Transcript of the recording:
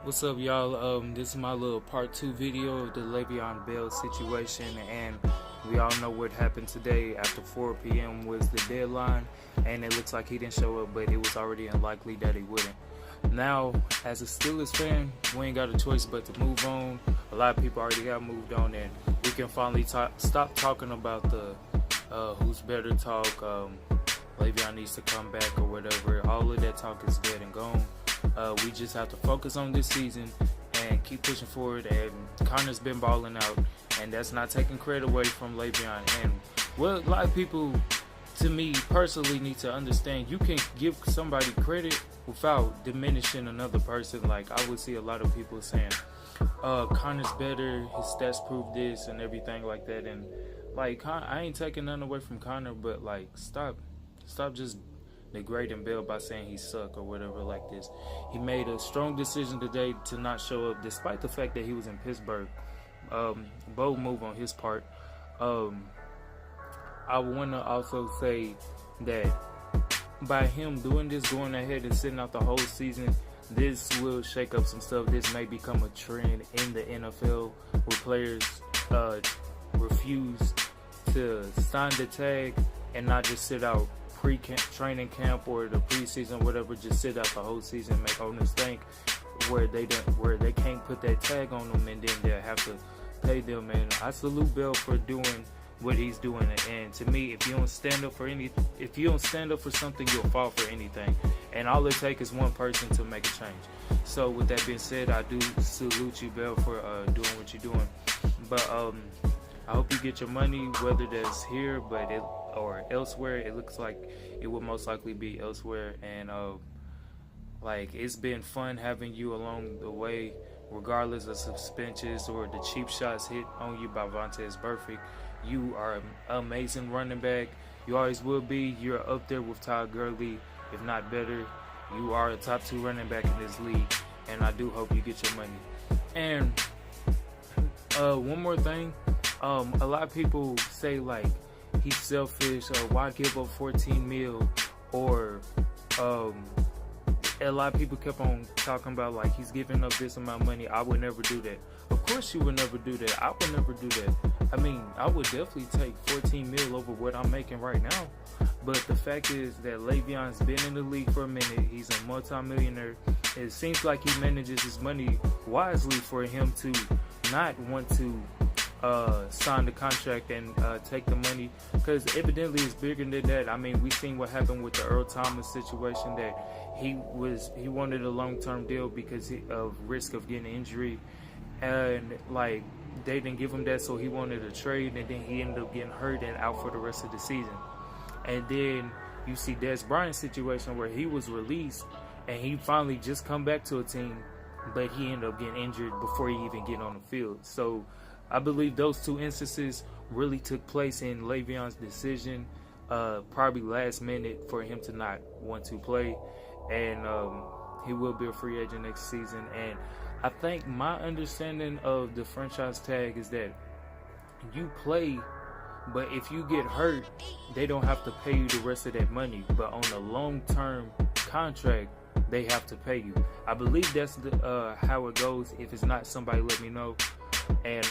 What's up, y'all? This is my little part 2 video of the LeVeon Bell situation, and we all know what happened today. After 4 p.m. was the deadline, and it looks like he didn't show up, but it was already unlikely that he wouldn't. Now, as a Steelers fan, we ain't got a choice but to move on. A lot of people already got moved on, and we can finally stop talking about the who's better talk. LeVeon needs to come back or whatever. All of that talk is dead and gone. We just have to focus on this season and keep pushing forward. And Connor's been balling out, and that's not taking credit away from LeVeon. And what a lot of people, to me personally, need to understand, you can give somebody credit without diminishing another person. Like, I would see a lot of people saying, Connor's better, his stats prove this and everything like that. And like, I ain't taking nothing away from Connor, but like, stop just degrading Bell by saying he suck or whatever like this. He made a strong decision today to not show up, despite the fact that he was in Pittsburgh. Bold move on his part. I want to also say that by him doing this, going ahead and sitting out the whole season, this will shake up some stuff. This may become a trend in the NFL where players refuse to sign the tag and not just sit out training camp or the preseason, whatever. Just sit out the whole season, make owners think where they can't put that tag on them, and then they'll have to pay them. And I salute Bell for doing what he's doing. And to me, if you don't stand up for something, you'll fall for anything. And all it takes is one person to make a change. So with that being said, I do salute you, Bell, for doing what you're doing. But I hope you get your money, whether that's here or elsewhere. It looks like it will most likely be elsewhere. And like, it's been fun having you along the way, regardless of suspensions or the cheap shots hit on you by Vontaze Burfict. You are an amazing running back. You always will be. You're up there with Todd Gurley, if not better. You are a top 2 running back in this league, and I do hope you get your money. And one more thing. A lot of people say, like, he's selfish, or why give up 14 mil, or a lot of people kept on talking about, like, he's giving up this amount of money. I would never do that. Of course you would never do that. I would never do that. I mean, I would definitely take 14 mil over what I'm making right now. But the fact is that LeVeon's been in the league for a minute. He's a multi-millionaire. It seems like he manages his money wisely for him to not want to sign the contract and take the money, because evidently it's bigger than that. I mean, we seen what happened with the Earl Thomas situation, that he wanted a long-term deal because of risk of getting injury, and like, they didn't give him that, so he wanted a trade, and then he ended up getting hurt and out for the rest of the season. And then you see Des Bryant's situation where he was released and he finally just come back to a team, but he ended up getting injured before he even get on the field. So I believe those two instances really took place in LeVeon's decision, probably last minute, for him to not want to play. And he will be a free agent next season. And I think my understanding of the franchise tag is that you play, but if you get hurt, they don't have to pay you the rest of that money. But on a long-term contract, they have to pay you. I believe that's how it goes. If it's not, somebody let me know. And